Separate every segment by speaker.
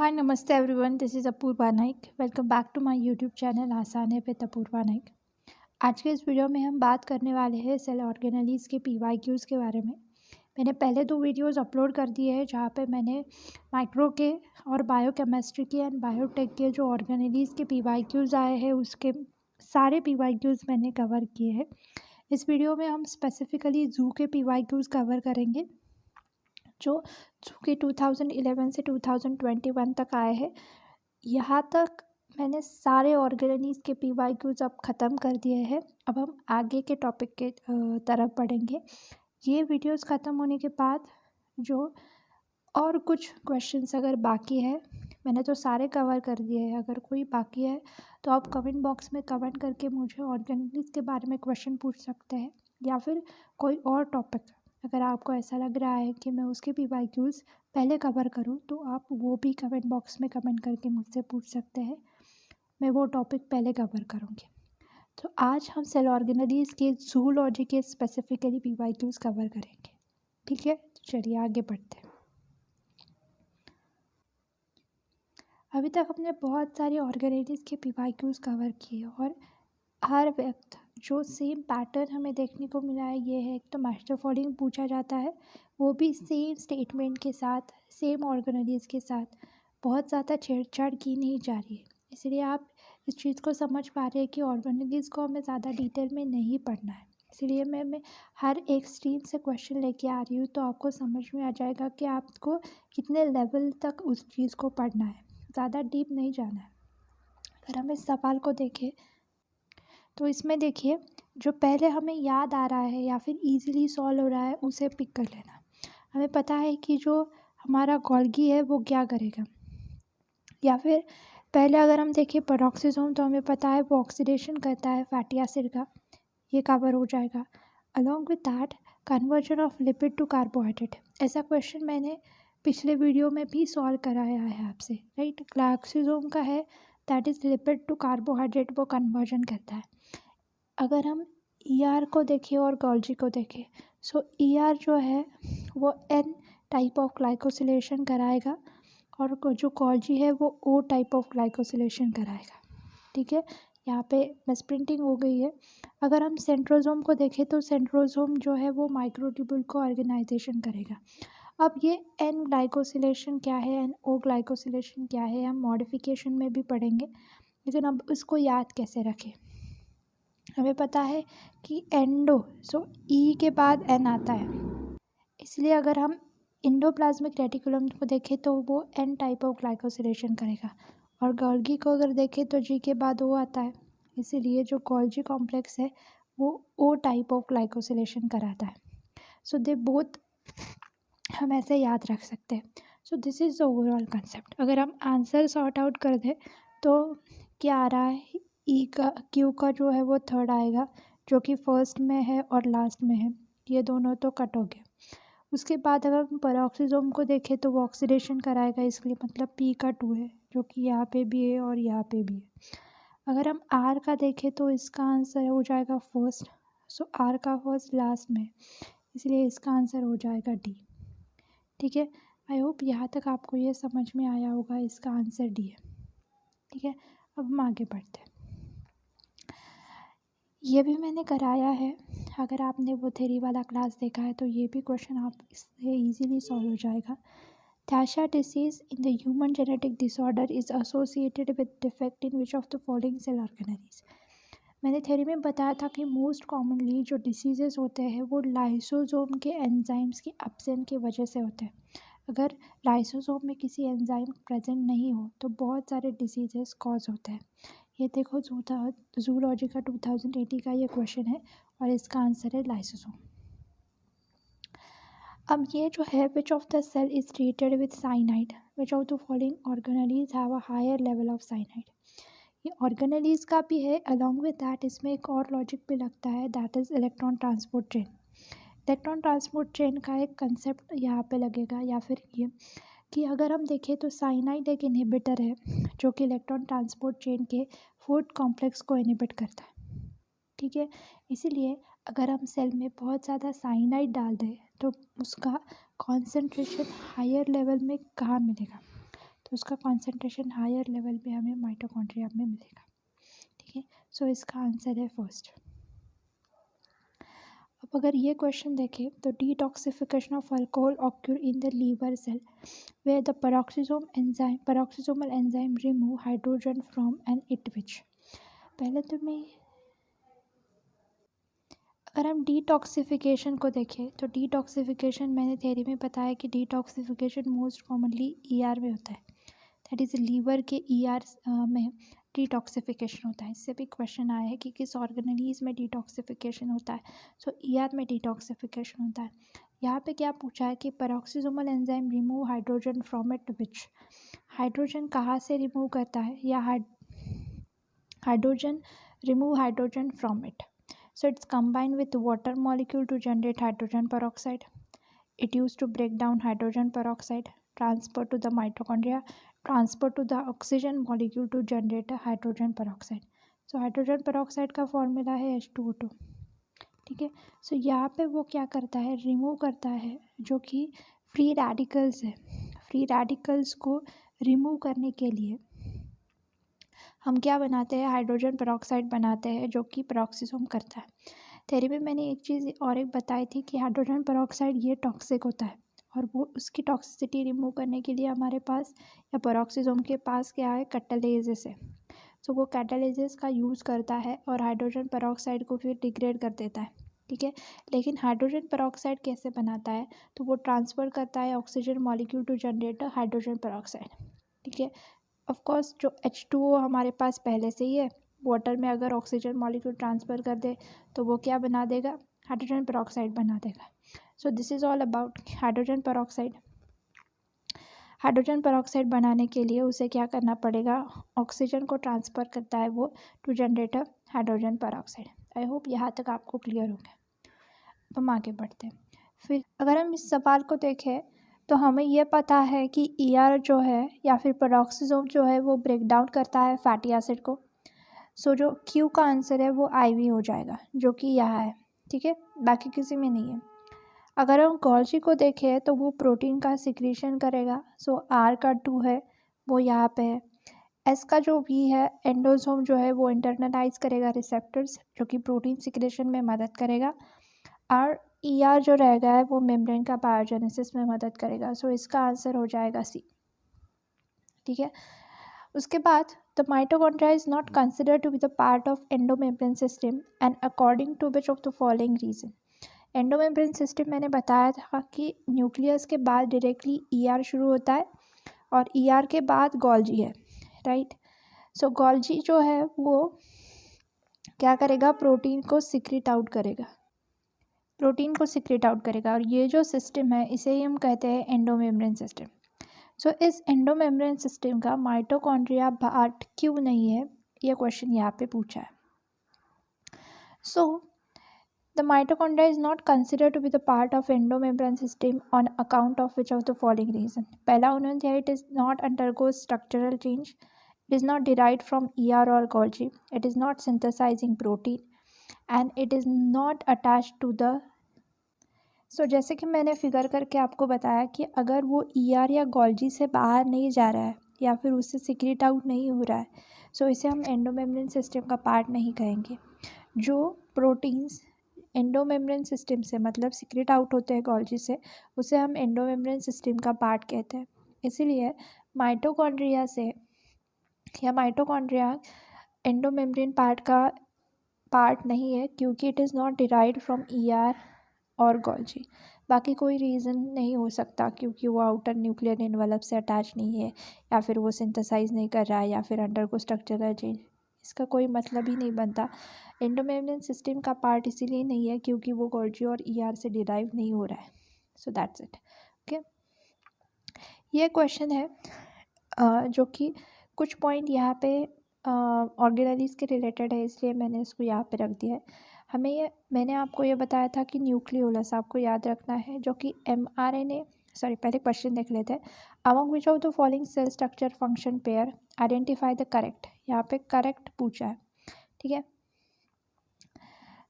Speaker 1: Hi, Namaste everyone. This is Apoorva Naik. Welcome back to my YouTube channel आसान है with Apoorva Naik. आज के इस वीडियो में हम बात करने वाले हैं सेल ऑर्गेनेलीज के PYQs के बारे में. मैंने पहले 2 वीडियोस अपलोड कर दिए हैं जहाँ पे मैंने माइक्रो के और बायोकेमिस्ट्री के एंड बायोटेक के जो ऑर्गेनेलीज के PYQs आए हैं उसके सारे PYQs मैंने कवर किए हैं. इस वीडियो में हम स्पेसिफिकली जू के PYQs कवर करेंगे जो जू के 2011 से 2021 तक आए हैं. यहाँ तक मैंने सारे ऑर्गेनेलीज के PYQs अब ख़त्म कर दिए हैं. अब हम आगे के टॉपिक के तरफ बढ़ेंगे. ये वीडियोस ख़त्म होने के बाद जो और कुछ क्वेश्चंस अगर बाकी है, मैंने तो सारे कवर कर दिए हैं. अगर कोई बाकी है तो आप कमेंट बॉक्स में कमेंट करके मुझे ऑर्गेनेलीज के बारे में क्वेश्चन पूछ सकते हैं या फिर कोई और टॉपिक. अगर आपको ऐसा लग रहा है कि मैं उसके PYQs पहले कवर करूं तो आप वो भी कमेंट बॉक्स में कमेंट करके मुझसे पूछ सकते हैं. मैं वो टॉपिक पहले कवर करूंगी. तो आज हम सेल ऑर्गेनेलीज के जूलॉजी के स्पेसिफिकली PYQs कवर करेंगे. ठीक है, तो चलिए आगे बढ़ते हैं. अभी तक हमने बहुत सारी ऑर्गेनेलीज के PYQs कवर किए और हर वक्त जो सेम पैटर्न हमें देखने को मिला है ये है. एक तो मास्टर फॉलोइंग पूछा जाता है, वो भी सेम स्टेटमेंट के साथ, सेम ऑर्गेनेलीज के साथ. बहुत ज़्यादा छेड़छाड़ की नहीं जा रही है, इसलिए आप इस चीज़ को समझ पा रहे हैं कि ऑर्गेनेलीज को हमें ज़्यादा डिटेल में नहीं पढ़ना है. इसलिए मैं हर एक स्ट्रीम से क्वेश्चन लेके आ रही हूँ, तो आपको समझ में आ जाएगा कि आपको कितने लेवल तक उस चीज़ को पढ़ना है. ज़्यादा डीप नहीं जाना है. अगर हम इस सवाल को देखें तो इसमें देखिए, जो पहले हमें याद आ रहा है या फिर इजीली सॉल्व हो रहा है उसे पिक कर लेना. हमें पता है कि जो हमारा गोल्गी है वो क्या करेगा. या फिर पहले अगर हम देखें पेरोक्सिसोम, तो हमें पता है वो ऑक्सीडेशन करता है फैटी एसिड का. ये कवर हो जाएगा. Along with that conversion of lipid to carbohydrate. ऐसा क्वेश्चन मैंने पिछले वीडियो में भी सॉल्व कराया है आपसे, राइट. ग्लाइकोसोम का है, that is lipid to carbohydrate, वो कन्वर्जन करता है. अगर हम ER को देखें और गोल्जी को देखें, सो ER जो है वो N टाइप ऑफ ग्लाइकोसिलेशन कराएगा और जो गोल्जी है वो O टाइप ऑफ ग्लाइकोसिलेशन कराएगा. ठीक है, यहाँ पे मिसप्रिंटिंग हो गई है. अगर हम सेंट्रोसोम को देखें तो सेंट्रोसोम जो है वो माइक्रोट्यूब्यूल को ऑर्गेनाइजेशन करेगा. अब ये N ग्लाइकोसिलेशन क्या है, NO ग्लाइकोसिलेशन क्या है, हम मॉडिफिकेशन में भी पढ़ेंगे. लेकिन अब इसको याद कैसे रखें. हमें पता है कि एंडो, सो ई के बाद एन आता है, इसलिए अगर हम इंडोप्लाज्मिक रेटिकुलम को देखें तो वो एन टाइप ऑफ ग्लाइकोसिलेशन करेगा. और गोल्गी को अगर देखें तो जी के बाद ओ आता है, इसीलिए जो गोल्जी कॉम्प्लेक्स है वो ओ टाइप ऑफ ग्लाइकोसिलेशन कराता है. सो दे बोथ हम ऐसे याद रख सकते हैं. सो this is the overall concept. अगर हम आंसर सॉर्ट आउट कर दें तो क्या आ रहा है, ई का क्यू का जो है वो थर्ड आएगा, जो कि फर्स्ट में है और लास्ट में है. ये दोनों तो कट हो गए. उसके बाद अगर हम पेरोक्सिसोम को देखें तो वो ऑक्सीडेशन कराएगा, इसलिए मतलब P का 2 है, जो कि यहाँ पे भी है और यहाँ पे भी है. अगर हम R का देखें तो इसका आंसर हो जाएगा फर्स्ट. सो R का फर्स्ट लास्ट में, इसलिए इसका आंसर हो जाएगा D. ठीक है, आई होप यहाँ तक आपको ये समझ में आया होगा. इसका आंसर D है. ठीक है, अब हम आगे बढ़ते हैं. ये भी मैंने कराया है. अगर आपने वो थ्योरी वाला क्लास देखा है तो ये भी क्वेश्चन आप इससे इजीली सॉल्व हो जाएगा. Tarsha disease in the human genetic disorder is associated with defect in which of the following cell organelles. मैंने थ्योरी में बताया था कि मोस्ट कॉमनली जो डिसीजेस होते हैं वो लाइसोसोम के एंजाइम्स की एब्सेंट की वजह से होते हैं. अगर लाइसोसोम में किसी एंजाइम प्रेजेंट नहीं हो तो बहुत सारे डिसीजेस कॉज होते हैं. ये देखो जूलॉजी का 2080 का ये क्वेश्चन है और इसका आंसर है लाइसोसोम. अब ये जो है which of the cell is treated with cyanide, which of the following organelles have a higher level of cyanide. ये ऑर्गेनेलीज का भी है. अलॉन्ग विद दैट इसमें एक और लॉजिक भी लगता है, that is electron transport chain. Electron transport chain का एक कंसेप्ट यहाँ पे लगेगा, या फिर ये कि अगर हम देखें तो साइनाइड एक इनहिबिटर है जो कि इलेक्ट्रॉन ट्रांसपोर्ट चेन के 4th कॉम्प्लेक्स को इनहिबिट करता है. ठीक है, इसीलिए अगर हम सेल में बहुत ज़्यादा साइनाइड डाल दें तो उसका कॉन्सेंट्रेशन हायर लेवल में कहाँ मिलेगा, तो तो उसका कॉन्सेंट्रेशन हायर लेवल पे हमें माइटोकॉन्ड्रिया में मिलेगा। ठीक है, सो इसका आंसर है फर्स्ट। अब अगर ये क्वेश्चन देखें तो detoxification of alcohol occur in the liver cell where the peroxisomal enzyme remove hydrogen from an it which। पहले तो मैं अगर हम डिटॉक्सिफिकेशन को देखें तो डिटॉक्सिफिकेशन मैंने थ्योरी में बताया कि डिटॉक्सिफिकेशन मोस्ट कॉमनली ईआर में होता है, दैट इज़ लीवर के ईआर में डिटॉक्सिफिकेशन होता है। इससे भी क्वेश्चन आया है कि किस ऑर्गेनेलीज में डिटॉक्सिफिकेशन होता है, सो ईआर में डिटॉक्सिफिकेशन होता है। यहाँ पे क्या पूछा है कि peroxisomal enzyme remove hydrogen from it which, hydrogen कहाँ से रिमूव करता है, या hydrogen remove hydrogen from it. So it's combined with water molecule to generate hydrogen peroxide. It used to break down hydrogen peroxide, transfer to the mitochondria, transfer to the oxygen molecule to generate a hydrogen peroxide. So hydrogen peroxide का formula है H2O2। ठीक है, सो यहाँ पे वो क्या करता है, रिमूव करता है जो कि फ्री रेडिकल्स है। फ्री रेडिकल्स को रिमूव करने के लिए हम क्या बनाते हैं, हाइड्रोजन पेरोक्साइड बनाते हैं जो कि पेरोक्सिसोम करता है। थ्योरी में मैंने एक चीज़ और एक बताई थी कि हाइड्रोजन पेरोक्साइड ये टॉक्सिक होता है और वो उसकी टॉक्सिसिटी रिमूव करने के लिए हमारे पास या पेरोक्सिसोम के पास क्या है, कैटालिसिस है। सो वो कैटालिसिस का यूज़ करता है और हाइड्रोजन पेरोक्साइड को फिर डिग्रेड कर देता है। ठीक है, लेकिन हाइड्रोजन पेरोक्साइड कैसे बनाता है, तो वो ट्रांसफ़र करता है oxygen molecule to generate hydrogen peroxide. ठीक है, ऑफ कोर्स जो H2O हमारे पास पहले से ही है, वाटर में अगर ऑक्सीजन मॉलिक्यूल ट्रांसफ़र कर दे तो वो क्या बना देगा, हाइड्रोजन पेरोक्साइड बना देगा। सो this is all about hydrogen peroxide. Hydrogen peroxide बनाने के लिए उसे क्या करना पड़ेगा, ऑक्सीजन को ट्रांसफ़र करता है वो to generate hydrogen peroxide. I hope यहाँ तक आपको क्लियर हो गया। अब हम आगे बढ़ते हैं। फिर अगर हम इस सवाल को देखें तो हमें यह पता है कि ईआर जो है या फिर पेरोक्सिसोम जो है वो ब्रेक डाउन करता है फैटी एसिड को। सो जो क्यू का आंसर है वो IV हो जाएगा, जो कि यहाँ है। ठीक है, बाकी किसी में नहीं है। अगर हम गोल्जी को देखें तो वो प्रोटीन का सिक्रीशन करेगा, सो R का 2 है वो यहाँ पे है। S का जो V है, एंडोसोम जो है वो इंटरनलाइज करेगा रिसेप्टर्स जो कि प्रोटीन सिक्रेशन में मदद करेगा। और ER जो रहेगा है वो मेम्ब्रेन का बायोजेनेसिस में मदद करेगा। सो इसका आंसर हो जाएगा C। ठीक है, उसके बाद the mitochondria is not considered to be the part of endomembrane system and according to which of the following reason. Endomembrane system मैंने बताया था कि न्यूक्लियस के बाद डायरेक्टली ER शुरू होता है और ER के बाद गोल्जी है, राइट। सो गोल्जी जो है वो क्या करेगा, प्रोटीन को सिक्रेट आउट करेगा, प्रोटीन को सिक्रेट आउट करेगा और ये जो सिस्टम है इसे ही हम कहते हैं एंडोमेम्ब्रेन सिस्टम। सो इस एंडोमेम्ब्रेन सिस्टम का माइटोकॉन्ड्रिया पार्ट क्यों नहीं है, ये क्वेश्चन यहाँ पे पूछा है। So the mitochondria is not considered to be the part of endomembrane system on account of which of the following reason. पहला उन्होंने दिया, it is not undergo structural change, it is not derived from ER और Golgi, it is not synthesising protein and it is not attached to the. So जैसे कि मैंने figure करके आपको बताया कि अगर वो ER या गोल्जी से बाहर नहीं जा रहा है या फिर उससे सिक्रेट आउट नहीं हो रहा है, सो इसे हम एंडोमेम्ब्रेन सिस्टम का पार्ट नहीं कहेंगे। जो प्रोटीन्स एंडोमेम्ब्रेन सिस्टम से मतलब सिक्रेट आउट होते हैं गोल्जी से, उसे हम एंडोमेम्ब्रेन सिस्टम का पार्ट कहते हैं। इसीलिए माइटोकॉन्ड्रिया से या माइटोकॉन्ड्रिया एंडोमेम्ब्रेन पार्ट का पार्ट नहीं है क्योंकि it is not derived from ER और गोल्जी। बाकी कोई रीज़न नहीं हो सकता क्योंकि वो आउटर न्यूक्लियर एनवलप से अटैच नहीं है या फिर वो सिंथेसाइज नहीं कर रहा है या फिर अंडर को स्ट्रक्चरल चेंज, इसका कोई मतलब ही नहीं बनता। एंडोमेम्ब्रेन सिस्टम का पार्ट इसीलिए नहीं है क्योंकि वो गोल्जी और ER से डिराइव नहीं हो रहा है। So that's it. ओके, ये क्वेश्चन है जो कि कुछ पॉइंट यहाँ पे ऑर्गेनेलिज के रिलेटेड है, इसलिए मैंने इसको यहाँ पे रख दिया है। हमें ये मैंने आपको ये बताया था कि न्यूक्लियोलस आपको याद रखना है, जो कि mRNA पहले क्वेश्चन देख लेते हैं। Among which of the following cell structure function pair identify the correct, यहाँ पे करेक्ट पूछा है। ठीक है,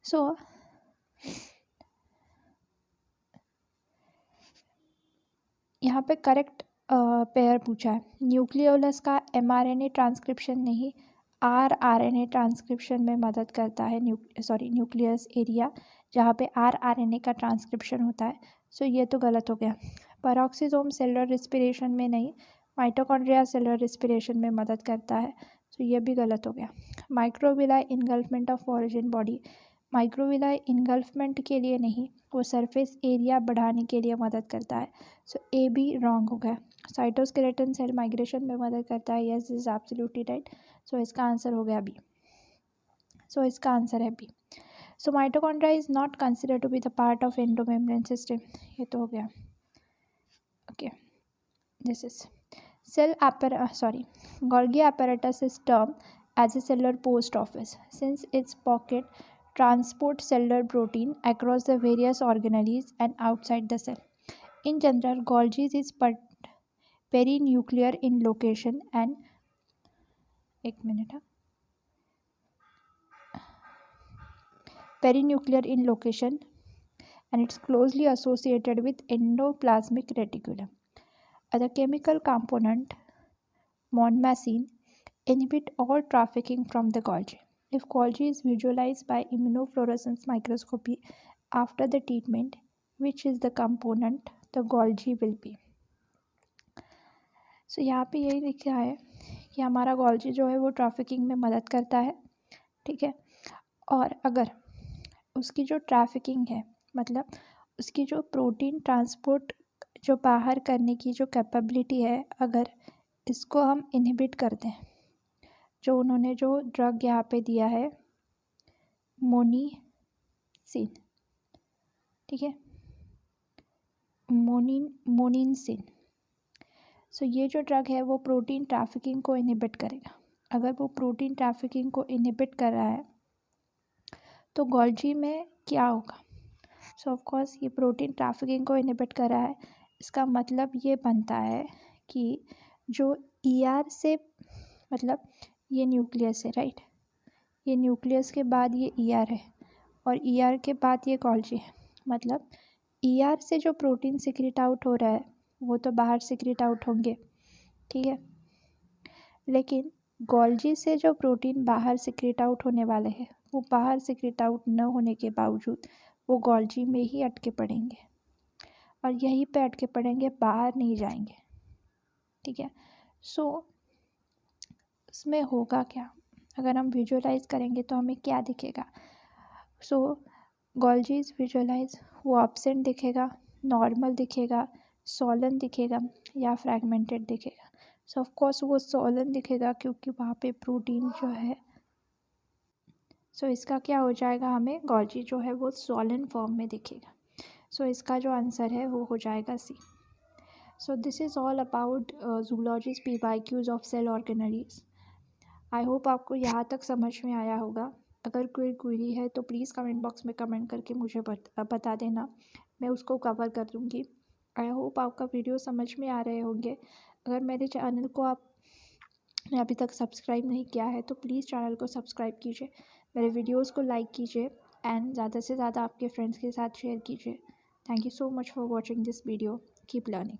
Speaker 1: सो यहाँ पे करेक्ट पेयर पूछा है। न्यूक्लियोलस का mRNA ट्रांसक्रिप्शन नहीं, rRNA ट्रांसक्रिप्शन में मदद करता है। न्यूक्लियस एरिया जहाँ पे rRNA का ट्रांसक्रिप्शन होता है। सो ये तो गलत हो गया। पेरोक्सिसोम सेलुलर रिस्पिरेशन में नहीं, माइटोकॉन्ड्रिया सेलुलर रिस्पिरेशन में मदद करता है। सो ये भी गलत हो गया। Microvilli engulfment of foreign body, microvilli engulfment के लिए नहीं, वो सरफेस एरिया बढ़ाने के लिए मदद करता है। सो ए भी रॉन्ग हो गया। साइटोस्केलेटन सेल माइग्रेशन में मदद करता है। Yes is absolutely right. So इसका आंसर हो गया बी। सो इसका आंसर है B. So mitochondria is not considered to be the part of endomembrane system. ये तो हो गया। Okay, this is Golgi apparatus is termed as a cellular post office since its pocket transport cellular protein across the various organelles and outside the cell. In general, Golgi is perinuclear in location and it's closely associated with endoplasmic reticulum. The chemical component monmacin inhibit all trafficking from the Golgi. If Golgi is visualized by immunofluorescence microscopy after the treatment, which is the component the Golgi will be? सो यहाँ पे यही लिखा है कि हमारा Golgi जो है वो ट्रैफिकिंग में मदद करता है, ठीक है। और अगर उसकी जो ट्रैफिकिंग है, मतलब उसकी जो प्रोटीन ट्रांसपोर्ट जो बाहर करने की जो कैपेबिलिटी है, अगर इसको हम इनहिबिट कर दें, जो उन्होंने जो ड्रग यहाँ पे दिया है मोनिसिन, ठीक है, मोनिनसिन। सो ये जो ड्रग है वो प्रोटीन ट्रैफिकिंग को इनहिबिट करेगा। अगर वो प्रोटीन ट्रैफिकिंग को इनहिबिट कर रहा है तो Golgi में क्या होगा? सो ऑफ कोर्स ये प्रोटीन ट्रैफिकिंग को इनहिबिट कर रहा है। इसका मतलब ये बनता है कि जो ER से, मतलब ये न्यूक्लियस है, राइट, ये न्यूक्लियस के बाद ये ER है और ER के बाद ये Golgi है। मतलब ER से जो प्रोटीन सिक्रेट आउट हो रहा है वो तो बाहर सिक्रेट आउट होंगे, ठीक है, लेकिन Golgi से जो प्रोटीन बाहर सिक्रेट आउट होने वाले हैं वो बाहर सिक्रेट आउट न होने के बावजूद वो Golgi में ही अटके पड़ेंगे और यहीं पे अटके पड़ेंगे, बाहर नहीं जाएंगे, ठीक है। सो इसमें होगा क्या, अगर हम विजुअलाइज करेंगे तो हमें क्या दिखेगा? सो Golgi इज विजुअलाइज, वो एब्सेंट दिखेगा, नॉर्मल दिखेगा, सोलन दिखेगा या फ्रैगमेंटेड दिखेगा। सो ऑफ कोर्स वो सोलन दिखेगा क्योंकि वहाँ पे प्रोटीन जो है, सो इसका क्या हो जाएगा, हमें Golgi जो है वो सोलन फॉर्म में दिखेगा। सो इसका जो आंसर है वो हो जाएगा C. So this is all about zoology's PYQs of cell organelles. I hope आपको यहाँ तक समझ में आया होगा। अगर कोई क्वेरी है तो प्लीज़ कमेंट बॉक्स में कमेंट करके मुझे बता देना, मैं उसको कवर कर दूँगी। आई होप आपका वीडियो समझ में आ रहे होंगे। अगर मेरे चैनल को आपने अभी तक सब्सक्राइब नहीं किया है तो प्लीज़ चैनल को सब्सक्राइब कीजिए, मेरे वीडियोस को लाइक कीजिए एंड ज़्यादा से ज़्यादा आपके फ्रेंड्स के साथ शेयर कीजिए। Thank you so much for watching this video. Keep learning.